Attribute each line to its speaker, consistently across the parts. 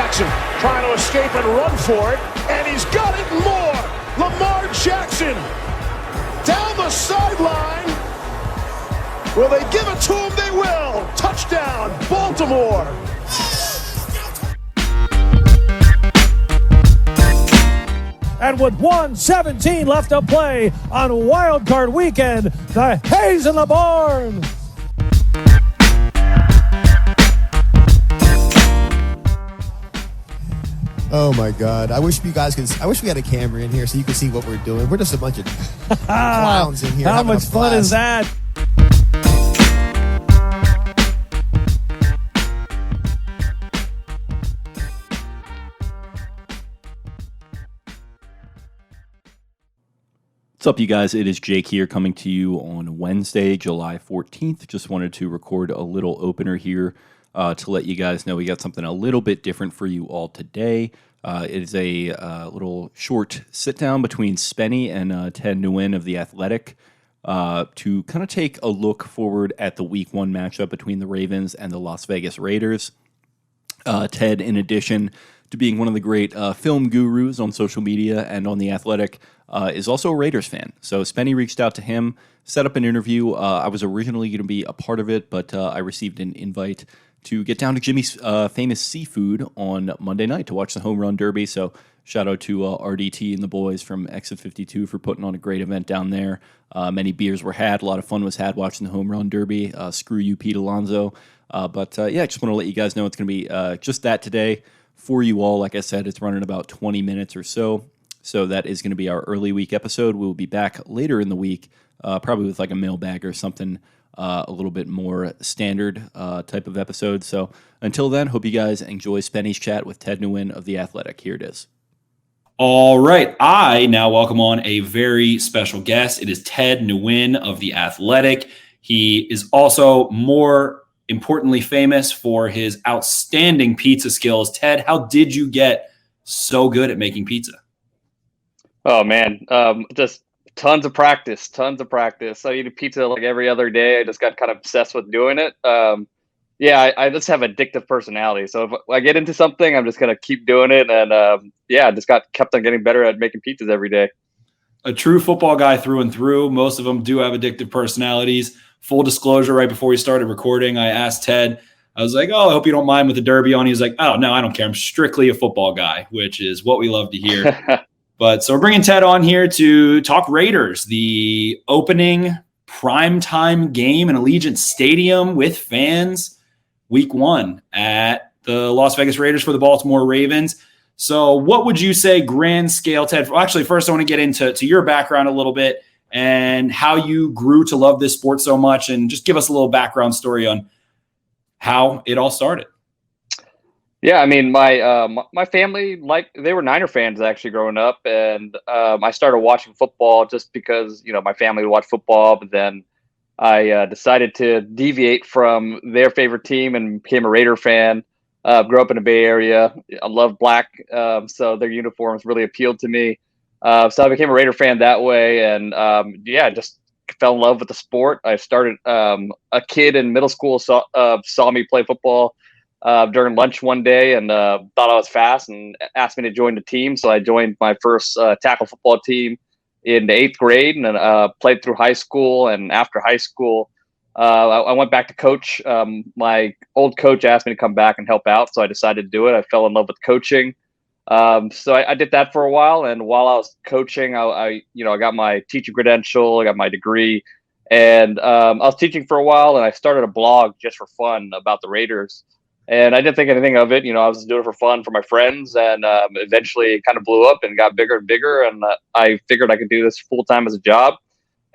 Speaker 1: Jackson trying to escape and run for it, and he's got it and more. Lamar Jackson down the sideline. Will they give it to him? They will. Touchdown, Baltimore.
Speaker 2: And with 1:17 left to play on Wild Card Weekend, the Hayes in the barn.
Speaker 3: Oh my God! I wish you guys could. I wish we had a camera in here so you could see what we're doing. We're just a bunch of clowns in here.
Speaker 2: How much fun is that?
Speaker 4: What's up, you guys? It is Jake here coming to you on Wednesday, July 14th. Just wanted to record a little opener here to let you guys know we got something a little bit different for you all today. It is a little short sit-down between Spenny and Ted Nguyen of The Athletic to kind of take a look forward at the Week 1 matchup between the Ravens and the Las Vegas Raiders. Ted, in addition to being one of the great film gurus on social media and on The Athletic, is also a Raiders fan. So Spenny reached out to him, set up an interview. I was originally going to be a part of it, but I received an invite to get down to Jimmy's Famous Seafood on Monday night to watch the Home Run Derby. So shout out to RDT and the boys from Exit 52 for putting on a great event down there. Many beers were had. A lot of fun was had watching the Home Run Derby. Screw you, Pete Alonso. But I just want to let you guys know it's going to be just that today for you all. Like I said, it's running about 20 minutes or so. So that is going to be our early week episode. We will be back later in the week, probably with like a mailbag or something, a little bit more standard type of episode. So until then, hope you guys enjoy Spenny's chat with Ted Nguyen of The Athletic. Here it is.
Speaker 5: All right. I now welcome on a very special guest. It is Ted Nguyen of The Athletic. He is also more importantly famous for his outstanding pizza skills. Ted, how did you get so good at making pizza?
Speaker 6: Oh man, just tons of practice. I eat pizza like every other day. I just got kind of obsessed with doing it. I just have addictive personality. So if I get into something, I'm just gonna keep doing it. And I just kept on getting better at making pizzas every day.
Speaker 5: A true football guy through and through. Most of them do have addictive personalities. Full disclosure, right before we started recording, I asked Ted, I was like, I hope you don't mind with the Derby on. He was like, oh, no, I don't care. I'm strictly a football guy, which is what we love to hear. But so we're bringing Ted on here to talk Raiders, the opening primetime game in Allegiant Stadium with fans, Week 1 at the Las Vegas Raiders for the Baltimore Ravens. So what would you say grand scale, Ted? Well, actually, first I want to get into your background a little bit and how you grew to love this sport so much, and just give us a little background story on how it all started.
Speaker 6: Yeah, I mean, my family, they were Niner fans actually growing up, and I started watching football just because my family would watch football. But then I decided to deviate from their favorite team and became a Raider fan. Grew up in the Bay Area. I love black, so their uniforms really appealed to me. So I became a Raider fan that way, and just fell in love with the sport. I started a kid in middle school saw me play football during lunch one day and thought I was fast and asked me to join the team. So I joined my first tackle football team in the 8th grade and played through high school. And after high school, I went back to coach. My old coach asked me to come back and help out, so I decided to do it. I fell in love with coaching. So I did that for a while. And while I was coaching, I got my teaching credential, I got my degree, and I was teaching for a while, and I started a blog just for fun about the Raiders. And I didn't think anything of it. I was just doing it for fun for my friends. And eventually it kind of blew up and got bigger and bigger. And I figured I could do this full time as a job.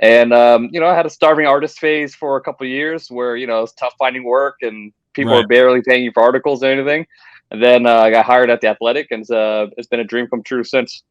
Speaker 6: And, I had a starving artist phase for a couple of years where, it was tough finding work and people were barely paying you for articles or anything. And then I got hired at The Athletic, and it's been a dream come true since.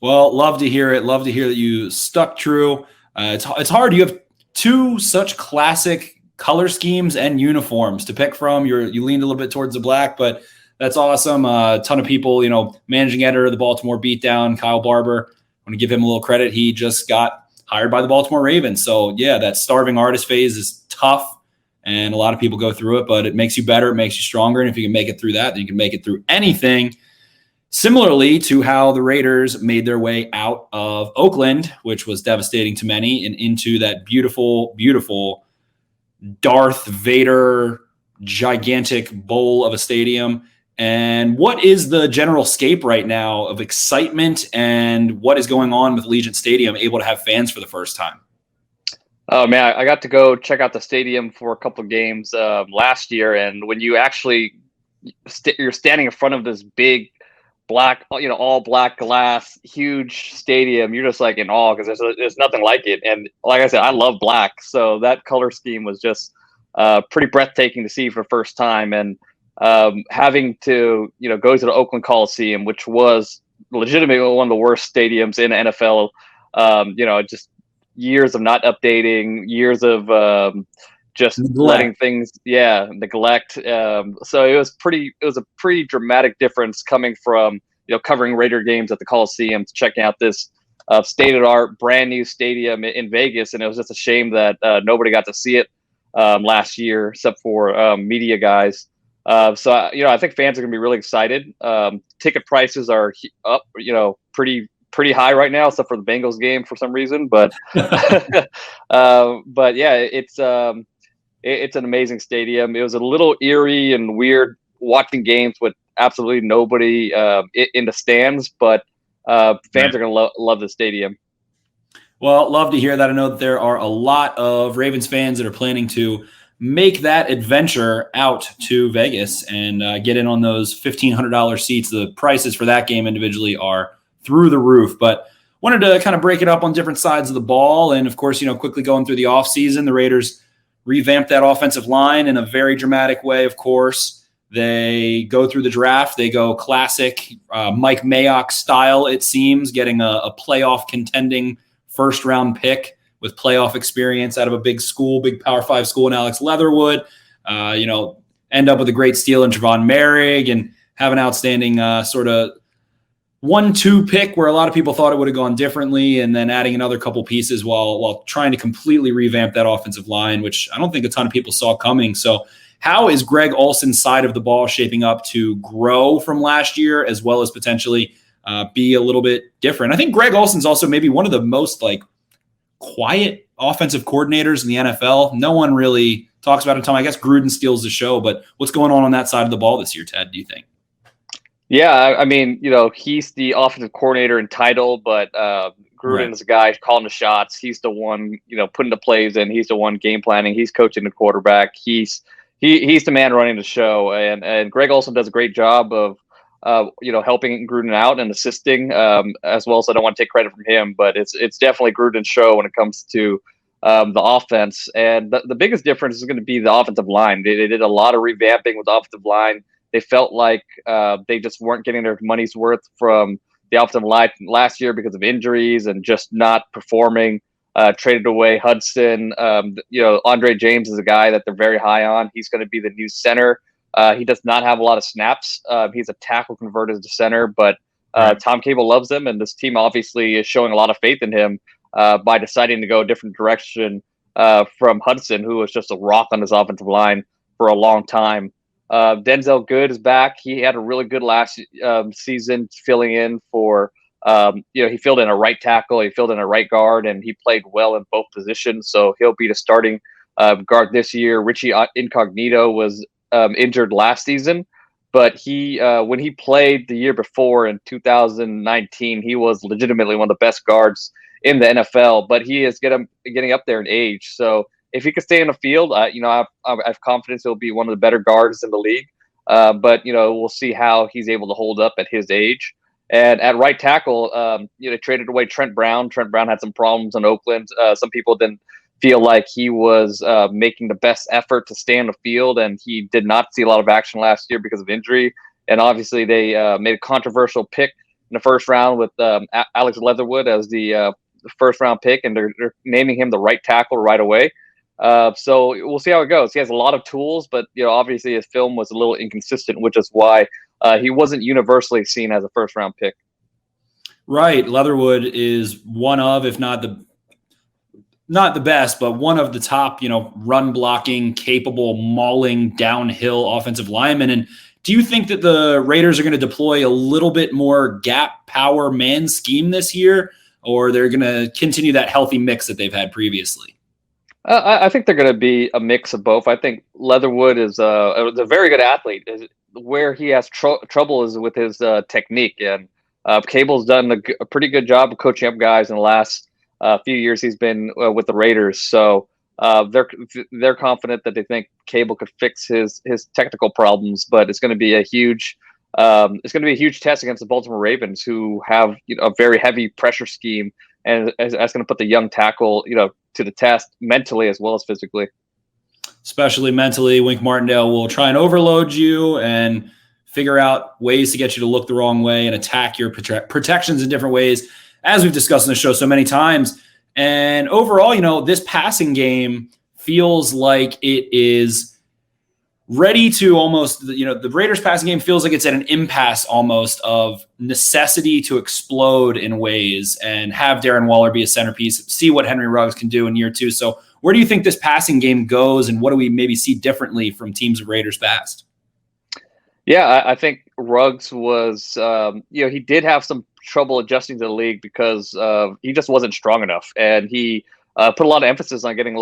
Speaker 5: Well, love to hear it. Love to hear that you stuck true. It's hard. You have two such classic color schemes and uniforms to pick from. You leaned a little bit towards the black, but that's awesome. A ton of people, managing editor of the Baltimore Beatdown, Kyle Barber. I want to give him a little credit. He just got hired by the Baltimore Ravens. So yeah, that starving artist phase is tough And a lot of people go through it, but it makes you better. It makes you stronger. And if you can make it through that, then you can make it through anything. Similarly to how the Raiders made their way out of Oakland, which was devastating to many, and into that beautiful, beautiful Darth Vader gigantic bowl of a stadium. And what is the general scape right now of excitement, and what is going on with Allegiant Stadium able to have fans for the first time?
Speaker 6: Oh man, I got to go check out the stadium for a couple of games last year, and when you actually you're standing in front of this big black, all black glass, huge stadium, you're just like in awe because there's nothing like it. And like I said, I love black, so that color scheme was just pretty breathtaking to see for the first time. And having to go to the Oakland Coliseum, which was legitimately one of the worst stadiums in the NFL, just years of not updating, years of just letting things neglect. So it was a pretty dramatic difference coming from covering Raider games at the Coliseum to checking out this state-of-the-art brand new stadium in Vegas. And it was just a shame that nobody got to see it last year except for media guys. So I think fans are gonna be really excited. Ticket prices are up pretty high right now, except for the Bengals game for some reason. But but yeah, it's an amazing stadium. It was a little eerie and weird watching games with absolutely nobody in the stands, but fans are going to love the stadium.
Speaker 5: Well, love to hear that. I know that there are a lot of Ravens fans that are planning to make that adventure out to Vegas and get in on those $1,500 seats. The prices for that game individually are through the roof, but wanted to kind of break it up on different sides of the ball. And of course, quickly going through the offseason, the Raiders revamped that offensive line in a very dramatic way. Of course, they go through the draft. They go classic Mike Mayock style, it seems, getting a playoff contending first round pick with playoff experience out of a big school, big Power 5 school in Alex Leatherwood. End up with a great steal in Javon Merrick and have an outstanding sort of 1-2 pick where a lot of people thought it would have gone differently, and then adding another couple pieces while trying to completely revamp that offensive line, which I don't think a ton of people saw coming. So how is Greg Olsen's side of the ball shaping up to grow from last year, as well as potentially be a little bit different? I think Greg Olsen's also maybe one of the most quiet offensive coordinators in the NFL. No one really talks about it. I guess Gruden steals the show, but what's going on that side of the ball this year, Ted, do you think?
Speaker 6: Yeah, I mean, he's the offensive coordinator in title, but Gruden's the guy calling the shots. He's the one, putting the plays in. He's the one game planning. He's coaching the quarterback. He's the man running the show. And Greg Olsen does a great job of, helping Gruden out and assisting as well. So I don't want to take credit from him, but it's definitely Gruden's show when it comes to the offense. And the biggest difference is going to be the offensive line. They did a lot of revamping with the offensive line. They felt like they just weren't getting their money's worth from the offensive line last year because of injuries and just not performing. Traded away Hudson. Andre James is a guy that they're very high on. He's going to be the new center. He does not have a lot of snaps. He's a tackle converted to center, but Tom Cable loves him, and this team obviously is showing a lot of faith in him by deciding to go a different direction from Hudson, who was just a rock on his offensive line for a long time. Denzel Good is back. He had a really good last season filling in for, he filled in a right tackle, he filled in a right guard, and he played well in both positions. So he'll be the starting guard this year. Richie Incognito was injured last season, but he when he played the year before in 2019, he was legitimately one of the best guards in the NFL, but he is getting up there in age. So if he could stay in the field, I have confidence he'll be one of the better guards in the league. But we'll see how he's able to hold up at his age. And at right tackle, they traded away Trent Brown. Trent Brown had some problems in Oakland. Some people didn't feel like he was making the best effort to stay on the field, and he did not see a lot of action last year because of injury. And obviously, they made a controversial pick in the first round with Alex Leatherwood as the first round pick, and they're naming him the right tackle right away. So we'll see how it goes. He has a lot of tools, but obviously his film was a little inconsistent, which is why he wasn't universally seen as a first round pick.
Speaker 5: Right. Leatherwood is one of, if not not the best, but one of the top, run blocking, capable, mauling downhill offensive linemen. And do you think that the Raiders are going to deploy a little bit more gap power man scheme this year, or they're going to continue that healthy mix that they've had previously?
Speaker 6: I think they're going to be a mix of both. I think Leatherwood is a very good athlete. Where he has trouble is with his technique. And Cable's done a pretty good job of coaching up guys in the last few years he's been with the Raiders. So they're confident that they think Cable could fix his technical problems, but it's going to be a huge test against the Baltimore Ravens, who have a very heavy pressure scheme, and that's going to put the young tackle to the test mentally as well as physically.
Speaker 5: Especially mentally, Wink Martindale will try and overload you and figure out ways to get you to look the wrong way and attack your protections in different ways, as we've discussed in the show so many times. And overall, this passing game feels like it is ready to almost, the Raiders passing game feels like it's at an impasse almost of necessity to explode in ways and have Darren Waller be a centerpiece, see what Henry Ruggs can do in year 2. So where do you think this passing game goes, and what do we maybe see differently from teams of Raiders past?
Speaker 6: Yeah, I think Ruggs was, he did have some trouble adjusting to the league because he just wasn't strong enough, and he put a lot of emphasis on getting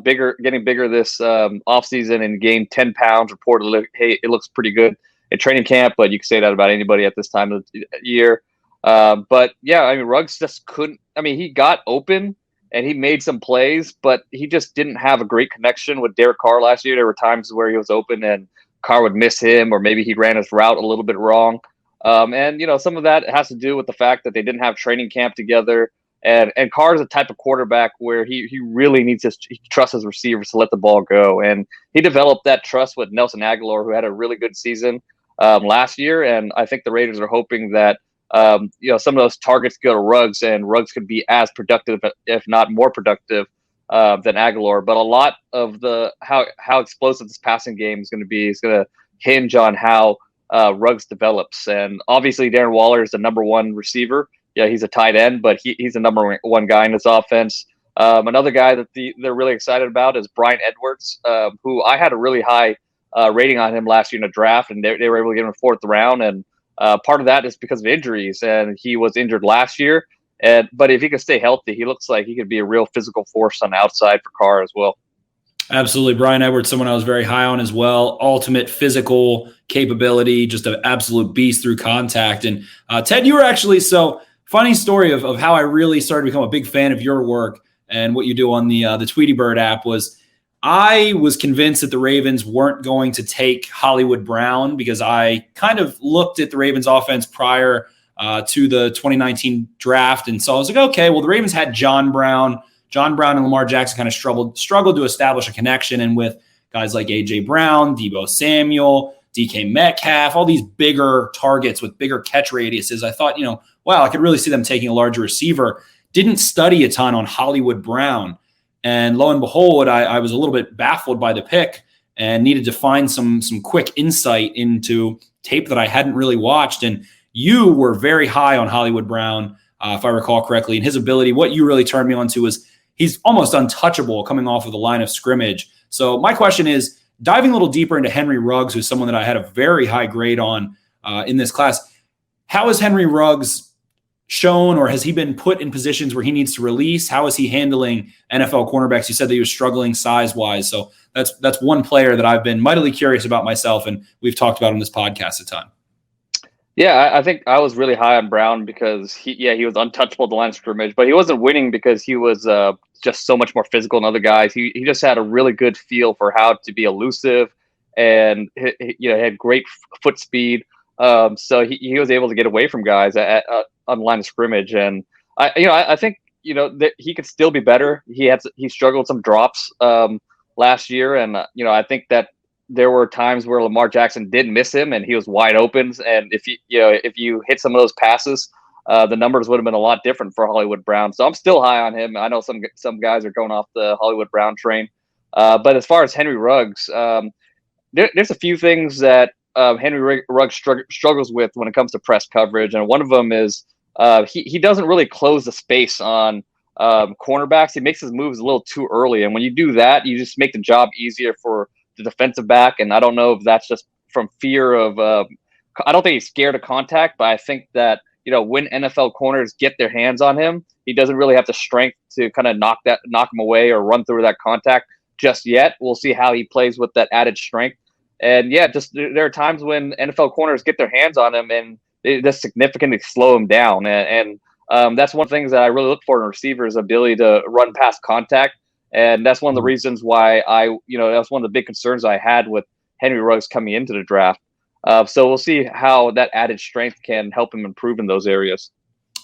Speaker 6: bigger this offseason, and gained 10 pounds. Reportedly, hey, it looks pretty good in training camp, but you can say that about anybody at this time of the year. But yeah, Ruggs just couldn't. He got open and he made some plays, but he just didn't have a great connection with Derek Carr last year. There were times where he was open and Carr would miss him, or maybe he ran his route a little bit wrong. And some of that has to do with the fact that they didn't have training camp together. And Carr is a type of quarterback where he really needs to trust his receivers to let the ball go. And he developed that trust with Nelson Aguilar, who had a really good season last year. And I think the Raiders are hoping that some of those targets go to Ruggs, and Ruggs could be as productive, if not more productive, than Aguilar. But a lot of how explosive this passing game is going to hinge on how Ruggs develops. And obviously Darren Waller is the number one receiver. Yeah, he's a tight end, but he's the number one guy in this offense. Another guy that they're really excited about is Brian Edwards, who I had a really high rating on him last year in the draft, and they were able to get him in 4th round. And part of that is because of injuries, and he was injured last year. But if he can stay healthy, he looks like he could be a real physical force on the outside for Carr as well.
Speaker 5: Absolutely. Brian Edwards, someone I was very high on as well. Ultimate physical capability, just an absolute beast through contact. And Ted, you were actually, funny story of how I really started to become a big fan of your work and what you do on the Tweety Bird app was I was convinced that the Ravens weren't going to take Hollywood Brown, because I kind of looked at the Ravens offense prior to the 2019 draft. And so I was like, okay, well, the Ravens had John Brown and Lamar Jackson kind of struggled to establish a connection. And with guys like A.J. Brown, Deebo Samuel, DK Metcalf, all these bigger targets with bigger catch radiuses, I thought, wow, I could really see them taking a larger receiver. Didn't study a ton on Hollywood Brown. And lo and behold, I was a little bit baffled by the pick and needed to find some quick insight into tape that I hadn't really watched. And you were very high on Hollywood Brown, if I recall correctly, and his ability. What you really turned me on to was he's almost untouchable coming off of the line of scrimmage. So my question is, diving a little deeper into Henry Ruggs, who's someone that I had a very high grade on in this class, how has Henry Ruggs shown, or has he been put in positions where he needs to release? How is he handling NFL cornerbacks? You said that he was struggling size-wise. So that's one player that I've been mightily curious about myself, and we've talked about on this podcast a ton.
Speaker 6: Yeah, I think I was really high on Brown because he was untouchable at the line of scrimmage, but he wasn't winning because he was just so much more physical than other guys. He just had a really good feel for how to be elusive, and he had great foot speed. So he was able to get away from guys on the line of scrimmage, and I think that he could still be better. He struggled some drops last year, and I think that there were times where Lamar Jackson did miss him, and he was wide open. And if you hit some of those passes, the numbers would have been a lot different for Hollywood Brown. So I'm still high on him. I know some guys are going off the Hollywood Brown train, but as far as Henry Ruggs, there's a few things that Henry Ruggs struggles with when it comes to press coverage, and one of them is he doesn't really close the space on cornerbacks, he makes his moves a little too early. And when you do that, you just make the job easier for the defensive back. And I don't know if that's just from fear of I don't think he's scared of contact, but I think that, when NFL corners get their hands on him, he doesn't really have the strength to kind of knock him away or run through that contact just yet. We'll see how he plays with that added strength. And yeah, just there are times when NFL corners get their hands on him and they just significantly slow him down. And that's one of the things that I really look for in a receiver's ability to run past contact. And that's one of the reasons why that's one of the big concerns I had with Henry Ruggs coming into the draft. So we'll see how that added strength can help him improve in those areas.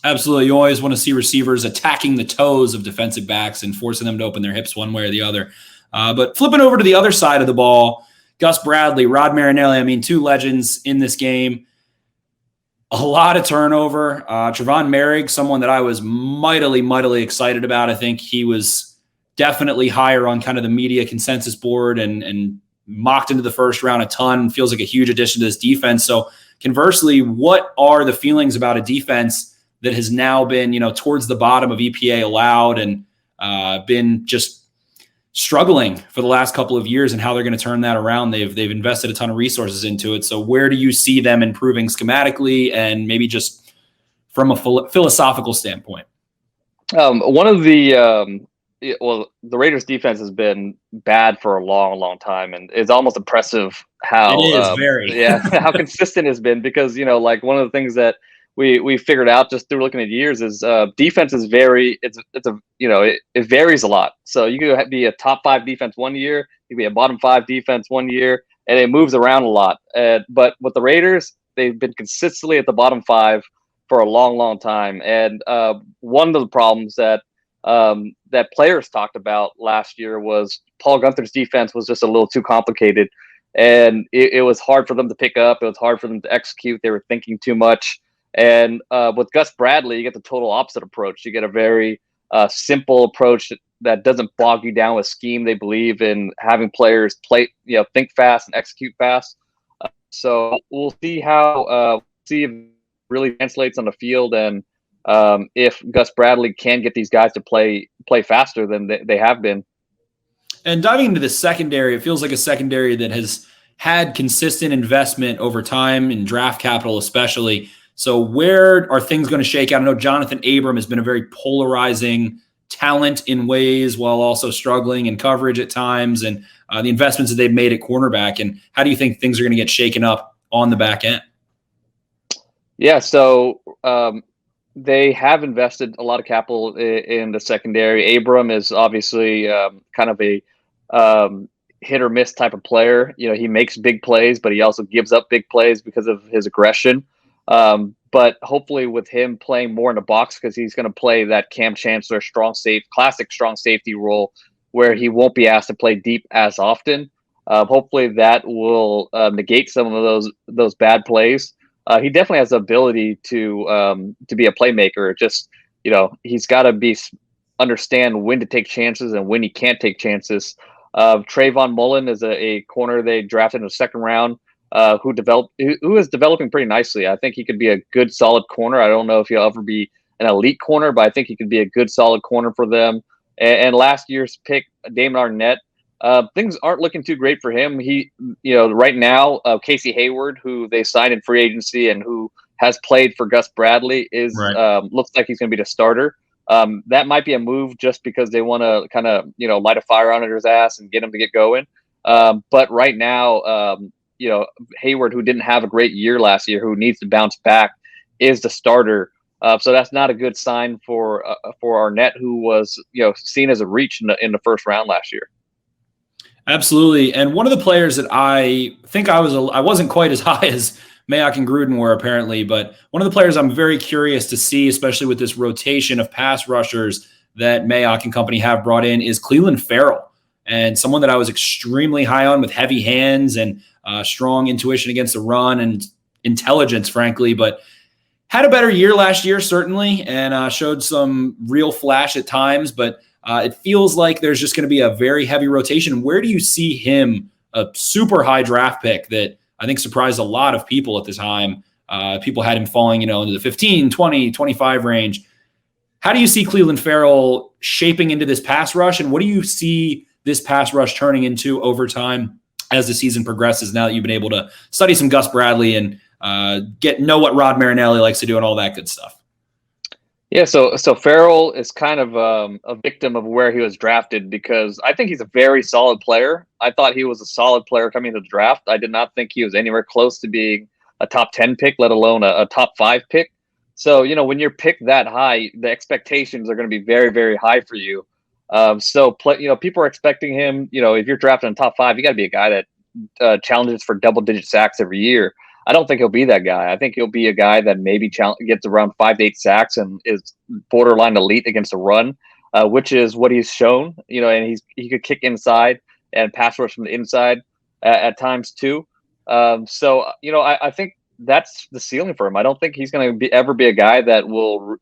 Speaker 5: Absolutely. You always want to see receivers attacking the toes of defensive backs and forcing them to open their hips one way or the other. But flipping over to the other side of the ball, Gus Bradley, Rod Marinelli, two legends in this game. A lot of turnover. Trevon Merrick, someone that I was mightily excited about. I think he was definitely higher on kind of the media consensus board and mocked into the first round a ton. Feels like a huge addition to this defense. So conversely, what are the feelings about a defense that has now been, towards the bottom of EPA allowed and been just struggling for the last couple of years, and how they're going to turn that around? They've invested a ton of resources into it. So where do you see them improving schematically and maybe just from a philosophical standpoint?
Speaker 6: One of the the Raiders defense has been bad for a long time, and it's almost impressive how how consistent it's been, because one of the things that we figured out just through looking at years is defense is it varies a lot. So you could be a top 5 defense one year, you could be a bottom 5 defense one year, and it moves around a lot. But with the Raiders, they've been consistently at the bottom 5 for a long time. And one of the problems that players talked about last year was Paul Guenther's defense was just a little too complicated, and it was hard for them to pick up. It was hard for them to execute. They were thinking too much. And with Gus Bradley, you get the total opposite approach. You get a very simple approach that doesn't bog you down with scheme. They believe in having players play, think fast and execute fast. So we'll see how see if it really translates on the field, and if Gus Bradley can get these guys to play faster than they have been.
Speaker 5: And diving into the secondary, it feels like a secondary that has had consistent investment over time in draft capital, especially. So where are things going to shake out? I know Jonathan Abram has been a very polarizing talent in ways, while also struggling in coverage at times, and the investments that they've made at cornerback. And how do you think things are going to get shaken up on the back end?
Speaker 6: Yeah, so they have invested a lot of capital in the secondary. Abram is obviously kind of a hit or miss type of player. He makes big plays, but he also gives up big plays because of his aggression. But hopefully with him playing more in the box, because he's going to play that Cam Chancellor classic strong safety role, where he won't be asked to play deep as often. Hopefully that will negate some of those bad plays. He definitely has the ability to be a playmaker. Just, he's got to understand when to take chances and when he can't take chances. Trayvon Mullen is a corner they drafted in the second round, who is developing pretty nicely. I think he could be a good, solid corner. I don't know if he'll ever be an elite corner, but I think he could be a good, solid corner for them. And last year's pick, Damon Arnett, things aren't looking too great for him. He, right now, Casey Hayward, who they signed in free agency and who has played for Gus Bradley, looks like he's going to be the starter. That might be a move just because they want to kind of, light a fire under his ass and get him to get going. But right now, Hayward, who didn't have a great year last year, who needs to bounce back, is the starter. So that's not a good sign for Arnett, who was seen as a reach in the first round last year.
Speaker 5: Absolutely. And one of the players that I think I wasn't quite as high as Mayock and Gruden were apparently, but one of the players I'm very curious to see, especially with this rotation of pass rushers that Mayock and company have brought in, is Clelin Ferrell, and someone that I was extremely high on with heavy hands and strong intuition against the run and intelligence, frankly, but had a better year last year, certainly, and showed some real flash at times, but it feels like there's just going to be a very heavy rotation. Where do you see him, a super high draft pick that I think surprised a lot of people at the time? People had him falling, into the 15, 20, 25 range. How do you see Cleveland Farrell shaping into this pass rush, and what do you see this pass rush turning into over time as the season progresses, now that you've been able to study some Gus Bradley and know what Rod Marinelli likes to do and all that good stuff?
Speaker 6: Yeah, so Farrell is kind of a victim of where he was drafted, because I think he's a very solid player. I thought he was a solid player coming into the draft. I did not think he was anywhere close to being a top 10 pick, let alone a top 5 pick. So, when you're picked that high, the expectations are going to be very, very high for you. People are expecting him, if you're drafted in top 5, you got to be a guy that challenges for double-digit sacks every year. I don't think he'll be that guy. I think he'll be a guy that maybe gets around 5 to 8 sacks and is borderline elite against the run, which is what he's shown. And he could kick inside and pass rush from the inside at times too. I think that's the ceiling for him. I don't think he's going to ever be a guy that will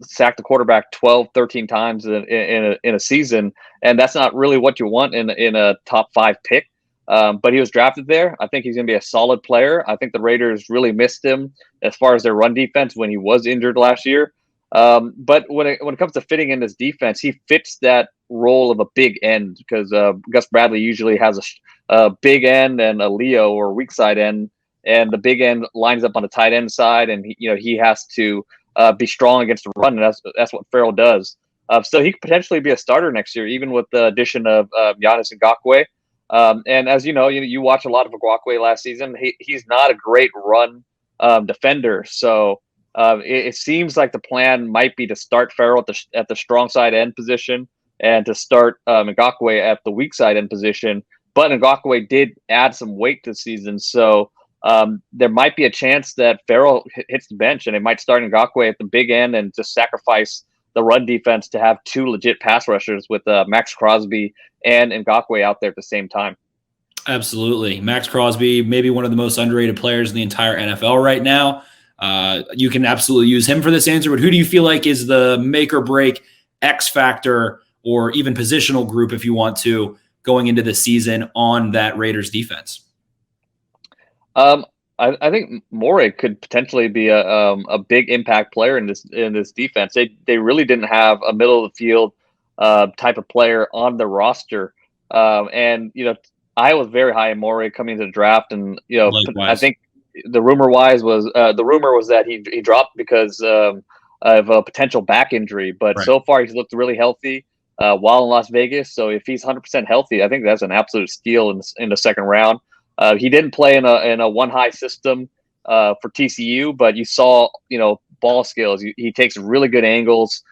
Speaker 6: sack the quarterback 12, 13 times in a season, and that's not really what you want in a top 5 pick. But he was drafted there. I think he's going to be a solid player. I think the Raiders really missed him as far as their run defense when he was injured last year. But when it comes to fitting in this defense, he fits that role of a big end, because Gus Bradley usually has a big end and a Leo or weak side end, and the big end lines up on the tight end side, and he has to be strong against the run, and that's what Farrell does. So he could potentially be a starter next year, even with the addition of Giannis Ngakoue. And as you watch a lot of Ngakoue last season. He's not a great run defender. So it seems like the plan might be to start Farrell at the strong side end position, and to start Ngakoue at the weak side end position. But Ngakoue did add some weight this season, so there might be a chance that Farrell hits the bench, and they might start Ngakoue at the big end and just sacrifice the run defense to have 2 legit pass rushers with Max Crosby and Ngakoue out there at the same time.
Speaker 5: Absolutely. Max Crosby, maybe one of the most underrated players in the entire NFL right now. You can absolutely use him for this answer, but who do you feel like is the make or break X factor, or even positional group, if you want to, going into the season on that Raiders defense?
Speaker 6: I think Morey could potentially be a big impact player in this defense. They really didn't have a middle of the field type of player on the roster, and I was very high in Morey coming into the draft, and
Speaker 5: Likewise.
Speaker 6: I think the rumor was that he dropped because of a potential back injury, but
Speaker 5: Right.
Speaker 6: So far he's looked really healthy while in Las Vegas. So if he's 100% healthy, I think that's an absolute steal in the second round. He didn't play in a one high system for TCU, but you saw ball skills. He takes really good angles.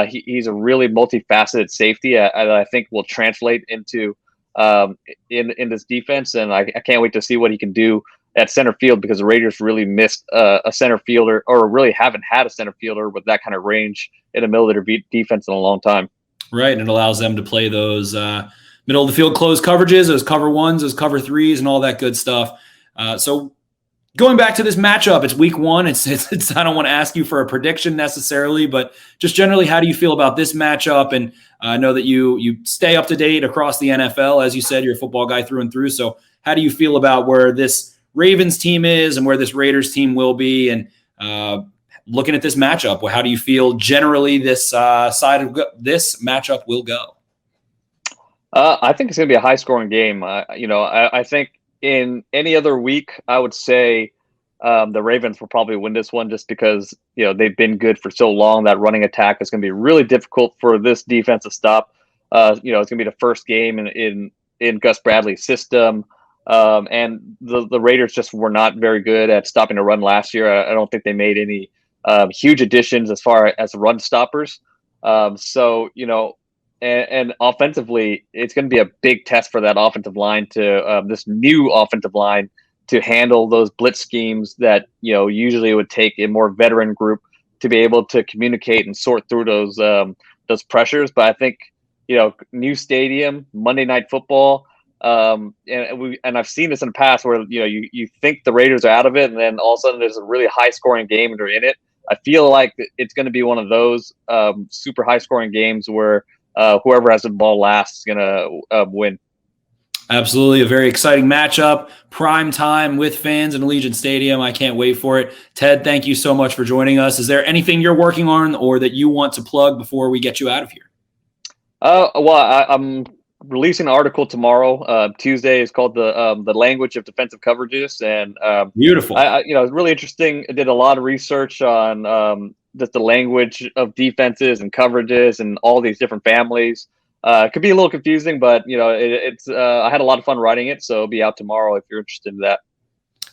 Speaker 6: He's a really multifaceted safety. I think will translate into in this defense, and I can't wait to see what he can do at center field, because the Raiders really missed a center fielder, or really haven't had a center fielder with that kind of range in the middle of their defense in a long time.
Speaker 5: Right, and it allows them to play those middle of the field closed coverages, those cover 1s, those cover 3s, and all that good stuff. So going back to this matchup, it's week 1. It's I don't want to ask you for a prediction necessarily, but just generally, how do you feel about this matchup? And I know that you stay up to date across the NFL. As you said, you're a football guy through and through. So how do you feel about where this Ravens team is and where this Raiders team will be? And looking at this matchup, how do you feel generally this side of this matchup will go?
Speaker 6: I think it's going to be a high-scoring game. I think in any other week, I would say the Ravens will probably win this one, just because they've been good for so long. That running attack is going to be really difficult for this defense to stop. It's going to be the first game in Gus Bradley's system, and the Raiders just were not very good at stopping the run last year. I don't think they made any huge additions as far as run stoppers. And offensively, it's going to be a big test for that offensive line this new offensive line to handle those blitz schemes that usually it would take a more veteran group to be able to communicate and sort through those pressures. But I think new stadium, Monday Night Football, and I've seen this in the past where you think the Raiders are out of it, and then all of a sudden there's a really high scoring game and they're in it. I feel like it's going to be one of those super high scoring games where whoever has the ball last is going to win.
Speaker 5: Absolutely. A very exciting matchup. Prime time with fans in Allegiant Stadium. I can't wait for it. Ted, thank you so much for joining us. Is there anything you're working on or that you want to plug before we get you out of here?
Speaker 6: I'm releasing an article tomorrow. Tuesday is called the language of defensive coverages, and
Speaker 5: Beautiful.
Speaker 6: it's really interesting. I did a lot of research on just the language of defenses and coverages and all these different families. It could be a little confusing, but it's I had a lot of fun writing it, so it'll be out tomorrow if you're interested in that.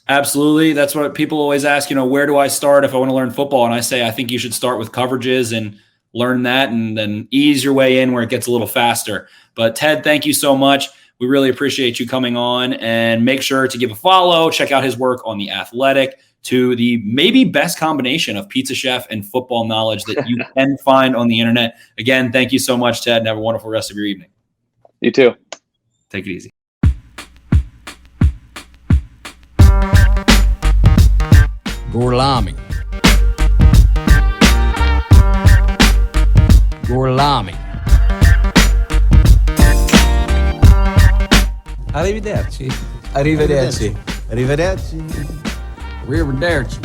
Speaker 5: Absolutely. That's what people always ask, where do I start if I want to learn football? And I say, I think you should start with coverages and learn that and then ease your way in where it gets a little faster. But Ted, thank you so much. We really appreciate you coming on, and make sure to give a follow, check out his work on The Athletic, to the maybe best combination of pizza chef and football knowledge that you can find on the internet. Again, thank you so much, Ted, and have a wonderful rest of your evening.
Speaker 6: You too.
Speaker 5: Take it easy.
Speaker 7: Gorlami. Gorlami. Arrivederci. Arrivederci.
Speaker 3: Arrivederci.
Speaker 7: Arrivederci.